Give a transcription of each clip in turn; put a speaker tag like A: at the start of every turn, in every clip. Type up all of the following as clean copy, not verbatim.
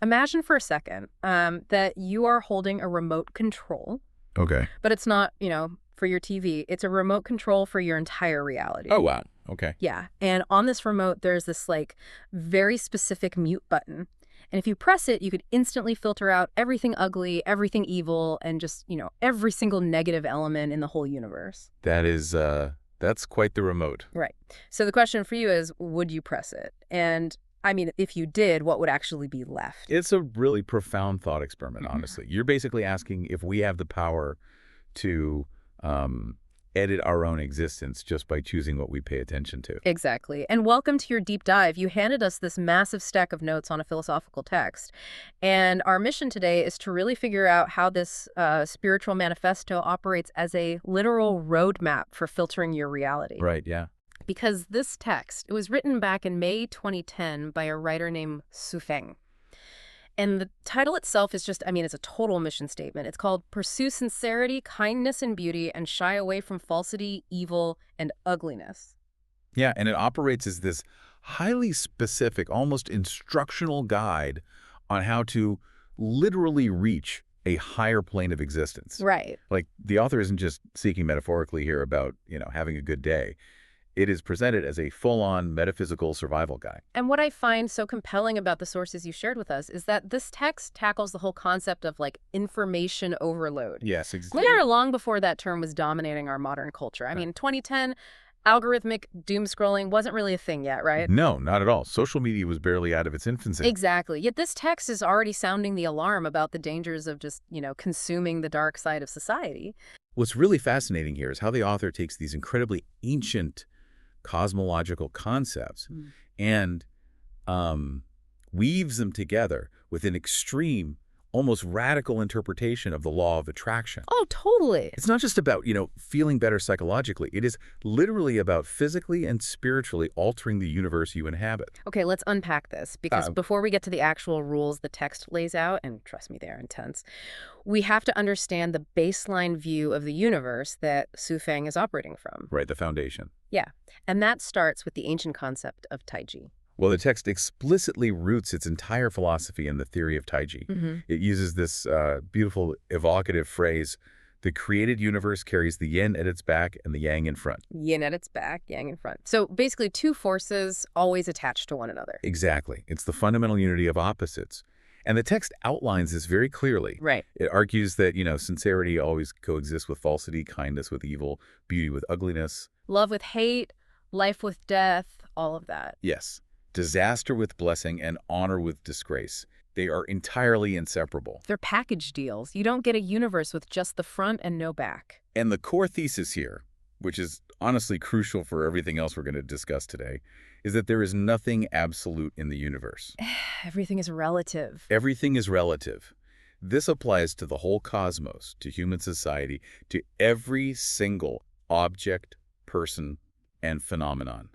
A: Imagine for a second that you are holding a remote control,
B: Okay.
A: but it's not, for your TV. It's a remote control for your entire reality.
B: Oh, wow. Okay.
A: Yeah. And on this remote, there's this like very specific mute button. And if you press it, you could instantly filter out everything ugly, everything evil, and just, every single negative element in the whole universe.
B: That's quite the remote.
A: Right. So the question for you is, would you press it? And I mean, if you did, what would actually be left?
B: It's a really profound thought experiment, honestly. You're basically asking if we have the power to edit our own existence just by choosing what we pay attention to.
A: Exactly. And welcome to your deep dive. You handed us this massive stack of notes on a philosophical text. And our mission today is to really figure out how this spiritual manifesto operates as a literal roadmap for filtering your reality.
B: Right, yeah.
A: Because this text, it was written back in May 2010 by a writer named Su Feng. And the title itself is just, it's a total mission statement. It's called Pursue Sincerity, Kindness, and Beauty, and Shy Away from Falsity, Evil, and Ugliness.
B: Yeah, and it operates as this highly specific, almost instructional guide on how to literally reach a higher plane of existence.
A: Right.
B: Like, the author isn't just speaking metaphorically here about, having a good day. It is presented as a full-on metaphysical survival guide.
A: And what I find so compelling about the sources you shared with us is that this text tackles the whole concept of, information overload.
B: Yes, exactly.
A: Clear long before that term was dominating our modern culture. I mean, 2010, algorithmic doom scrolling wasn't really a thing yet, right?
B: No, not at all. Social media was barely out of its infancy.
A: Exactly. Yet this text is already sounding the alarm about the dangers of just, consuming the dark side of society.
B: What's really fascinating here is how the author takes these incredibly ancient cosmological concepts and weaves them together with an extreme, almost radical interpretation of the law of attraction.
A: Oh, totally.
B: It's not just about, feeling better psychologically. It is literally about physically and spiritually altering the universe you inhabit.
A: Okay, let's unpack this, because before we get to the actual rules the text lays out, and trust me, they're intense, we have to understand the baseline view of the universe that Su Feng is operating from.
B: Right, the foundation.
A: Yeah, and that starts with the ancient concept of Taiji.
B: Well, the text explicitly roots its entire philosophy in the theory of Taiji. It uses this beautiful, evocative phrase, the created universe carries the yin at its back and the yang in front.
A: Yin at its back, yang in front. So basically two forces always attached to one another.
B: Exactly. It's the fundamental unity of opposites. And the text outlines this very clearly.
A: Right.
B: It argues that, sincerity always coexists with falsity, kindness with evil, beauty with ugliness.
A: Love with hate, life with death, all of that.
B: Yes. Disaster with blessing and honor with disgrace. They are entirely inseparable.
A: They're package deals. You don't get a universe with just the front and no back.
B: And the core thesis here, which is honestly crucial for everything else we're going to discuss today, is that there is nothing absolute in the universe.
A: Everything is relative.
B: Everything is relative. This applies to the whole cosmos, to human society, to every single object, person, and phenomenon.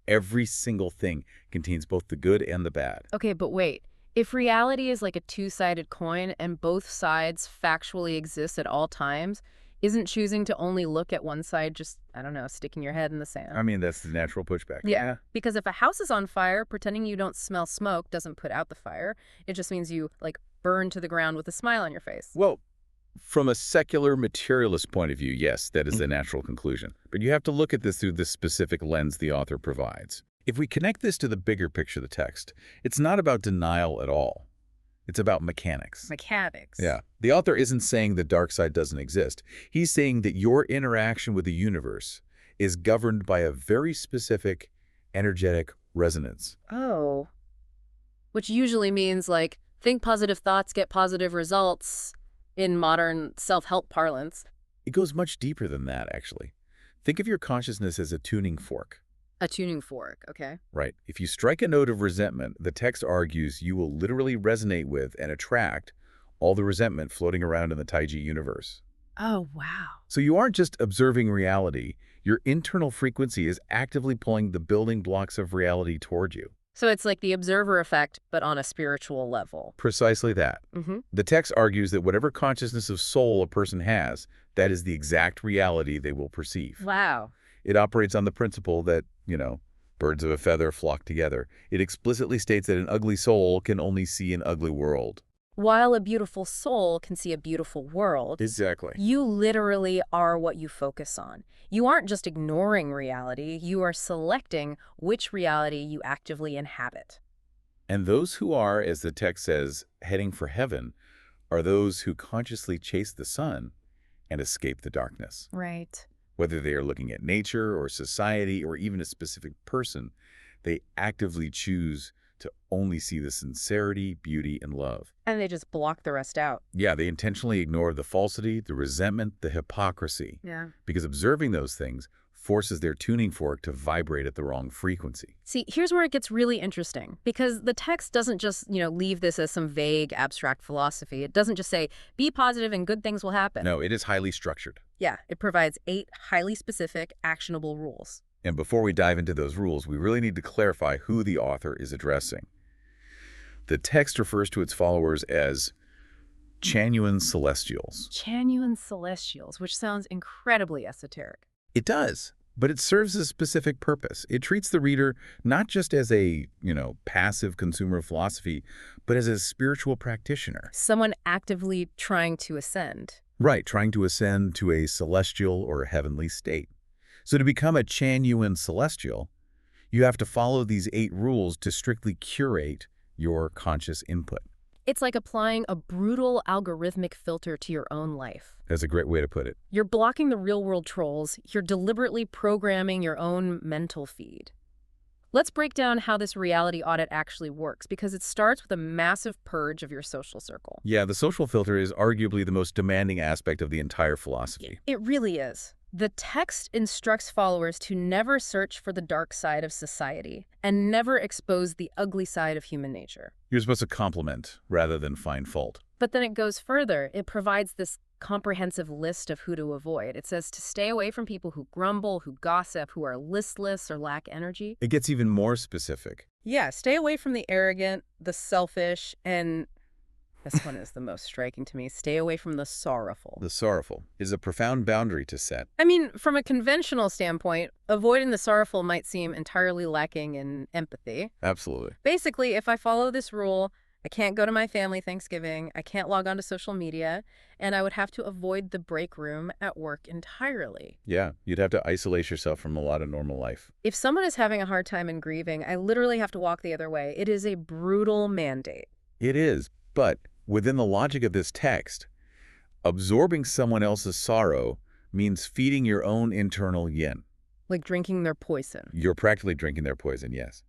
B: Every single thing contains both the good and the bad.
A: Okay, but wait. If reality is like a two-sided coin and both sides factually exist at all times, isn't choosing to only look at one side just, sticking your head in the sand?
B: I mean, that's the natural pushback.
A: Yeah. Because if a house is on fire, pretending you don't smell smoke doesn't put out the fire. It just means you, burn to the ground with a smile on your face.
B: Well, from a secular materialist point of view, yes, that is the natural conclusion. But you have to look at this through the specific lens the author provides. If we connect this to the bigger picture of the text, it's not about denial at all. It's about mechanics.
A: Mechanics.
B: Yeah. The author isn't saying the dark side doesn't exist. He's saying that your interaction with the universe is governed by a very specific energetic resonance.
A: Oh. Which usually means, think positive thoughts, get positive results in modern self-help parlance.
B: It goes much deeper than that, actually. Think of your consciousness as a tuning fork.
A: A tuning fork, okay.
B: Right. If you strike a note of resentment, the text argues you will literally resonate with and attract all the resentment floating around in the Taiji universe.
A: Oh, wow.
B: So you aren't just observing reality. Your internal frequency is actively pulling the building blocks of reality toward you.
A: So it's like the observer effect, but on a spiritual level.
B: Precisely that. The text argues that whatever consciousness of soul a person has, that is the exact reality they will perceive.
A: Wow.
B: It operates on the principle that, Birds of a feather flock together. It explicitly states that an ugly soul can only see an ugly world.
A: While a beautiful soul can see a beautiful world,
B: Exactly.
A: you literally are what you focus on. You aren't just ignoring reality, you are selecting which reality you actively inhabit.
B: And those who are, as the text says, heading for heaven, are those who consciously chase the sun and escape the darkness.
A: Right.
B: Whether they are looking at nature or society or even a specific person, they actively choose to only see the sincerity, beauty, and love.
A: And they just block the rest out.
B: Yeah, they intentionally ignore the falsity, the resentment, the hypocrisy,
A: Yeah.
B: because observing those things forces their tuning fork to vibrate at the wrong frequency.
A: See, here's where it gets really interesting, because the text doesn't just, leave this as some vague, abstract philosophy. It doesn't just say, be positive and good things will happen.
B: No, it is highly structured.
A: Yeah, it provides 8 highly specific, actionable rules.
B: And before we dive into those rules, we really need to clarify who the author is addressing. The text refers to its followers as Chanyuan celestials.
A: Chanyuan celestials, which sounds incredibly esoteric.
B: It does, but it serves a specific purpose. It treats the reader not just as a, passive consumer of philosophy, but as a spiritual practitioner.
A: Someone actively trying to ascend.
B: Right, trying to ascend to a celestial or heavenly state. So to become a Chanyuan celestial, you have to follow these 8 rules to strictly curate your conscious input.
A: It's like applying a brutal algorithmic filter to your own life.
B: That's a great way to put it.
A: You're blocking the real-world trolls. You're deliberately programming your own mental feed. Let's break down how this reality audit actually works, because it starts with a massive purge of your social circle.
B: Yeah, the social filter is arguably the most demanding aspect of the entire philosophy.
A: It really is. The text instructs followers to never search for the dark side of society and never expose the ugly side of human nature.
B: You're supposed to compliment rather than find fault.
A: But then it goes further. It provides this comprehensive list of who to avoid. It says to stay away from people who grumble, who gossip, who are listless or lack energy.
B: It gets even more specific.
A: Yeah, stay away from the arrogant, the selfish, and this one is the most striking to me. Stay away from the sorrowful.
B: The sorrowful is a profound boundary to set.
A: I mean, from a conventional standpoint, avoiding the sorrowful might seem entirely lacking in empathy.
B: Absolutely.
A: Basically, if I follow this rule, I can't go to my family Thanksgiving, I can't log on to social media, and I would have to avoid the break room at work entirely.
B: Yeah, you'd have to isolate yourself from a lot of normal life.
A: If someone is having a hard time and grieving, I literally have to walk the other way. It is a brutal mandate.
B: It is, but within the logic of this text, absorbing someone else's sorrow means feeding your own internal yin.
A: Like drinking their poison.
B: You're practically drinking their poison, yes.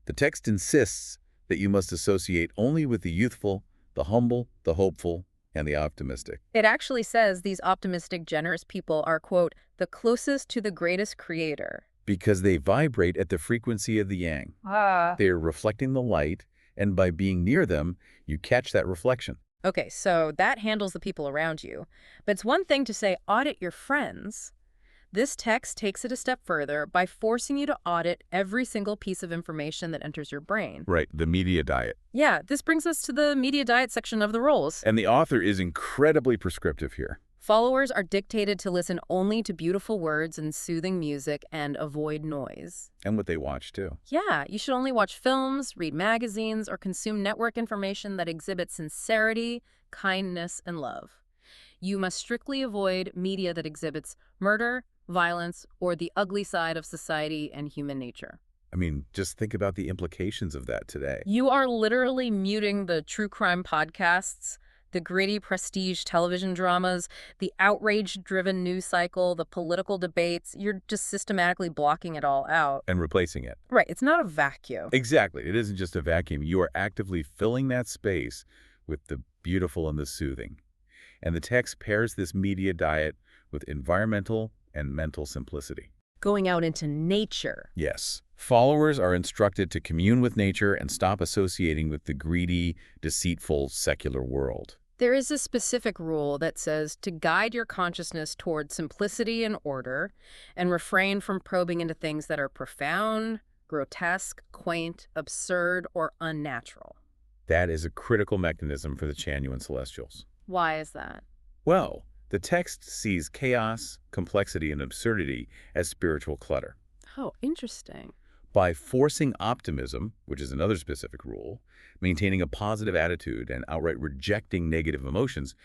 B: The text insists that you must associate only with the youthful, the humble, the hopeful, and the optimistic.
A: It actually says these optimistic, generous people are, quote, the closest to the greatest creator.
B: Because they vibrate at the frequency of the yang. They are reflecting the light, and by being near them, you catch that reflection.
A: Okay, so that handles the people around you. But it's one thing to say audit your friends. This text takes it a step further by forcing you to audit every single piece of information that enters your brain.
B: Right, the media diet.
A: Yeah, this brings us to the media diet section of the rules.
B: And the author is incredibly prescriptive here.
A: Followers are dictated to listen only to beautiful words and soothing music and avoid noise.
B: And what they watch, too.
A: Yeah, you should only watch films, read magazines, or consume network information that exhibits sincerity, kindness, and love. You must strictly avoid media that exhibits murder, violence, or the ugly side of society and human nature.
B: I mean, just think about the implications of that today.
A: You are literally muting the true crime podcasts, the gritty prestige television dramas, the outrage-driven news cycle, the political debates. You're just systematically blocking it all out.
B: And replacing it.
A: Right, it's not a vacuum.
B: Exactly. It isn't just a vacuum. You are actively filling that space with the beautiful and the soothing. And the text pairs this media diet with environmental and mental simplicity.
A: Going out into nature.
B: Yes. Followers are instructed to commune with nature and stop associating with the greedy, deceitful, secular world.
A: There is a specific rule that says to guide your consciousness toward simplicity and order and refrain from probing into things that are profound, grotesque, quaint, absurd, or unnatural.
B: That is a critical mechanism for the Chanyuan celestials.
A: Why is that?
B: Well, the text sees chaos, complexity, and absurdity as spiritual clutter.
A: Oh, interesting.
B: By forcing optimism, which is another specific rule, maintaining a positive attitude and outright rejecting negative emotions,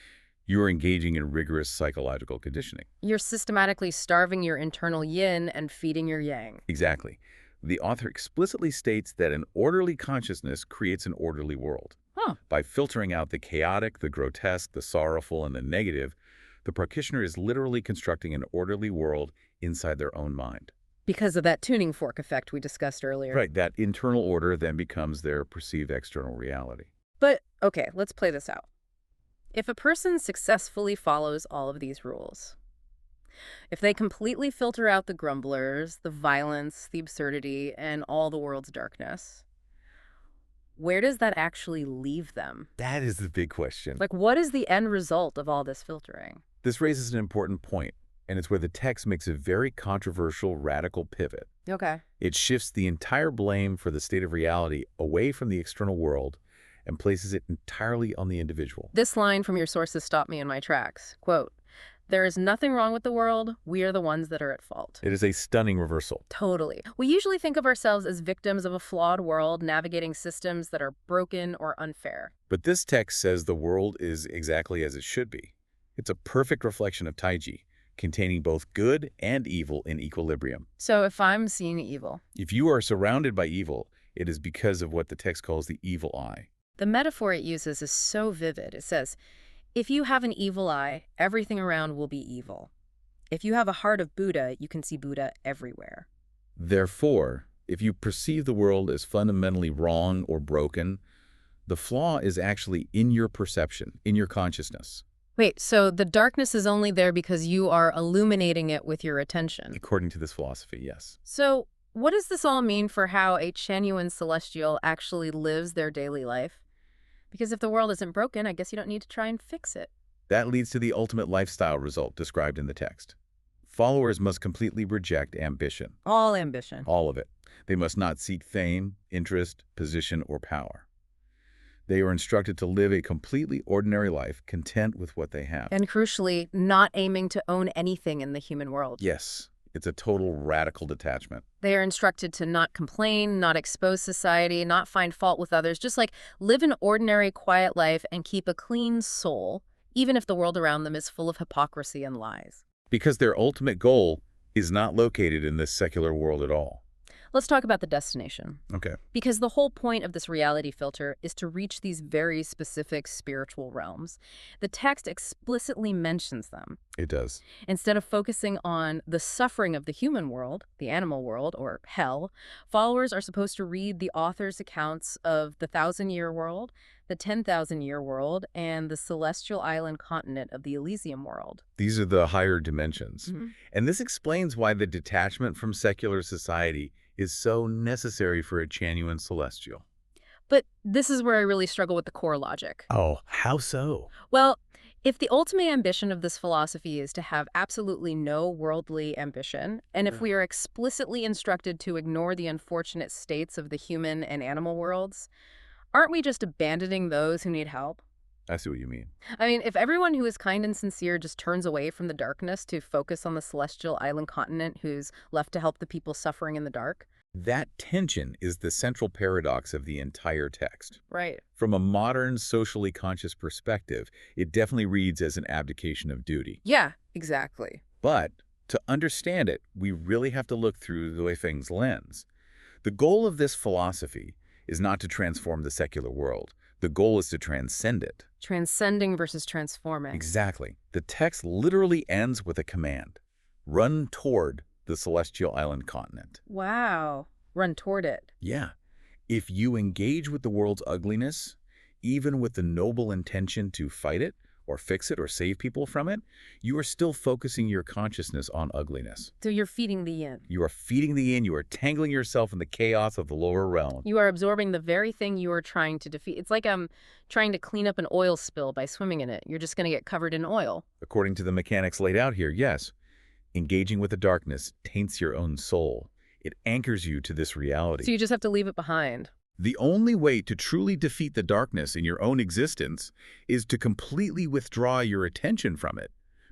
B: you are engaging in rigorous psychological conditioning.
A: You're systematically starving your internal yin and feeding your yang.
B: Exactly. The author explicitly states that an orderly consciousness creates an orderly world.
A: Huh.
B: By filtering out the chaotic, the grotesque, the sorrowful, and the negative, the practitioner is literally constructing an orderly world inside their own mind.
A: Because of that tuning fork effect we discussed earlier.
B: Right, that internal order then becomes their perceived external reality.
A: But, okay, let's play this out. If a person successfully follows all of these rules, if they completely filter out the grumblers, the violence, the absurdity, and all the world's darkness, where does that actually leave them?
B: That is the big question.
A: Like, what is the end result of all this filtering?
B: This raises an important point, and it's where the text makes a very controversial, radical pivot.
A: Okay.
B: It shifts the entire blame for the state of reality away from the external world and places it entirely on the individual.
A: This line from your sources stopped me in my tracks. Quote, "There is nothing wrong with the world. We are the ones that are at fault."
B: It is a stunning reversal.
A: Totally. We usually think of ourselves as victims of a flawed world, navigating systems that are broken or unfair.
B: But this text says the world is exactly as it should be. It's a perfect reflection of Taiji, containing both good and evil in equilibrium.
A: So if I'm seeing evil,
B: If you are surrounded by evil, it is because of what the text calls the evil eye.
A: the metaphor it uses is so vivid. It says, if you have an evil eye, everything around will be evil. If you have a heart of Buddha, you can see Buddha everywhere.
B: Therefore, if you perceive the world as fundamentally wrong or broken, the flaw is actually in your perception, in your consciousness.
A: Wait, so the darkness is only there because you are illuminating it with your attention.
B: According to this philosophy, yes.
A: So what does this all mean for how a Chanyuan celestial actually lives their daily life? Because if the world isn't broken, I guess you don't need to try and fix it.
B: That leads to the ultimate lifestyle result described in the text. Followers must completely reject ambition.
A: All ambition.
B: All of it. They must not seek fame, interest, position, or power. They are instructed to live a completely ordinary life, content with what they have.
A: And crucially, not aiming to own anything in the human world.
B: Yes, it's a total radical detachment.
A: They are instructed to not complain, not expose society, not find fault with others, just like live an ordinary, quiet life and keep a clean soul, even if the world around them is full of hypocrisy and lies.
B: Because their ultimate goal is not located in this secular world at all.
A: Let's talk about the destination.
B: Okay.
A: Because the whole point of this reality filter is to reach these very specific spiritual realms. The text explicitly mentions them.
B: It does.
A: Instead of focusing on the suffering of the human world, the animal world, or hell, followers are supposed to read the author's accounts of the 1,000-year world, the 10,000-year world, and the celestial island continent of the Elysium world.
B: These are the higher dimensions.
A: Mm-hmm.
B: And this explains why the detachment from secular society is so necessary for a Chanyuan celestial.
A: But this is where I really struggle with the core logic.
B: Oh, how so?
A: Well, if the ultimate ambition of this philosophy is to have absolutely no worldly ambition, and if we are explicitly instructed to ignore the unfortunate states of the human and animal worlds, aren't we just abandoning those who need help?
B: I see what you mean.
A: I mean, if everyone who is kind and sincere just turns away from the darkness to focus on the celestial island continent who's left to help the people suffering in the dark.
B: That tension is the central paradox of the entire text.
A: Right.
B: From a modern, socially conscious perspective, it definitely reads as an abdication of duty.
A: Yeah, exactly.
B: But to understand it, we really have to look through the Lifechanyuan's lens. The goal of this philosophy is not to transform the secular world. The goal is to transcend it.
A: Transcending versus transforming.
B: Exactly. The text literally ends with a command. Run toward the celestial island continent.
A: Wow. Run toward it.
B: Yeah. If you engage with the world's ugliness, even with the noble intention to fight it, or fix it, or save people from it, you are still focusing your consciousness on ugliness.
A: So you're feeding the yin.
B: You are feeding the yin. You are tangling yourself in the chaos of the lower realm.
A: You are absorbing the very thing you are trying to defeat. It's like trying to clean up an oil spill by swimming in it. You're just going to get covered in oil.
B: According to the mechanics laid out here, yes. Engaging with the darkness taints your own soul. It anchors you to this reality.
A: So you just have to leave it behind.
B: The only way to truly defeat the darkness in your own existence is to completely withdraw your attention from it,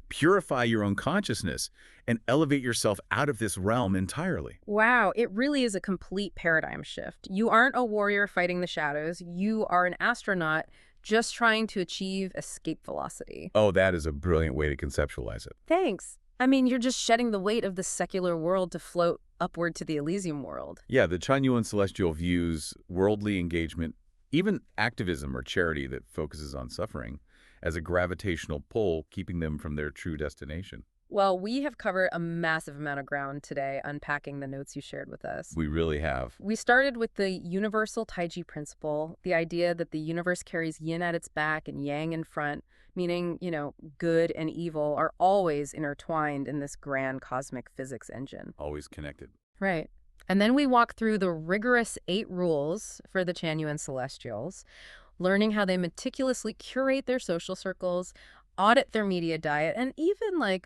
B: purify your own consciousness, and elevate yourself out of this realm entirely.
A: Wow, it really is a complete paradigm shift. You aren't a warrior fighting the shadows. You are an astronaut just trying to achieve escape velocity.
B: Oh, that is a brilliant way to conceptualize it.
A: Thanks. I mean, you're just shedding the weight of the secular world to float upward to the Elysium world.
B: Yeah, the Chanyuan celestial views worldly engagement, even activism or charity that focuses on suffering, as a gravitational pull keeping them from their true destination.
A: Well, we have covered a massive amount of ground today unpacking the notes you shared with us.
B: We really have.
A: We started with the universal Taiji principle, the idea that the universe carries yin at its back and yang in front, meaning, good and evil are always intertwined in this grand cosmic physics engine.
B: Always connected.
A: Right. And then we walk through the rigorous 8 rules for the Chanyuan Celestials, learning how they meticulously curate their social circles, audit their media diet, and even,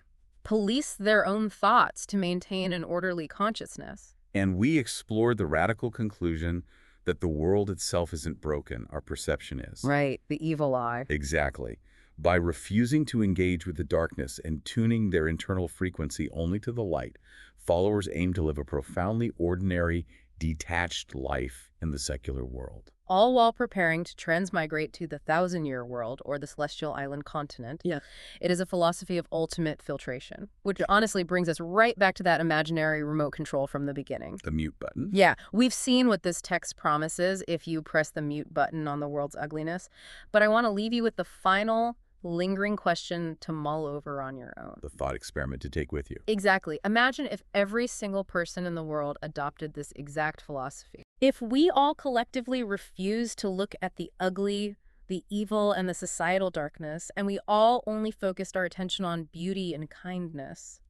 A: police their own thoughts to maintain an orderly consciousness.
B: And we explored the radical conclusion that the world itself isn't broken, our perception is.
A: Right, the evil eye.
B: Exactly. By refusing to engage with the darkness and tuning their internal frequency only to the light, followers aim to live a profoundly ordinary, detached life in the secular world.
A: All while preparing to transmigrate to the 1,000-year world, or the celestial island continent. Yeah. It is a philosophy of ultimate filtration, which honestly brings us right back to that imaginary remote control from the beginning.
B: The mute button?
A: Yeah, we've seen what this text promises if you press the mute button on the world's ugliness, but I want to leave you with the final lingering question to mull over on your own.
B: The thought experiment to take with you.
A: Exactly. Imagine if every single person in the world adopted this exact philosophy. If we all collectively refused to look at the ugly, the evil, and the societal darkness, and we all only focused our attention on beauty and kindness,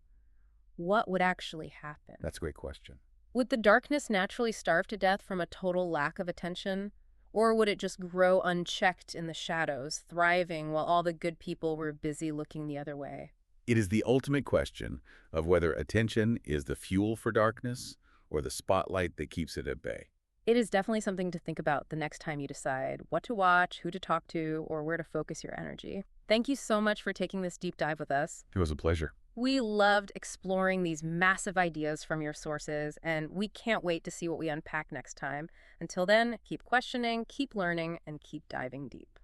A: what would actually happen?
B: That's a great question.
A: Would the darkness naturally starve to death from a total lack of attention? Or would it just grow unchecked in the shadows, thriving while all the good people were busy looking the other way?
B: It is the ultimate question of whether attention is the fuel for darkness or the spotlight that keeps it at bay.
A: It is definitely something to think about the next time you decide what to watch, who to talk to, or where to focus your energy. Thank you so much for taking this deep dive with us.
B: It was a pleasure.
A: We loved exploring these massive ideas from your sources, and we can't wait to see what we unpack next time. Until then, keep questioning, keep learning, and keep diving deep.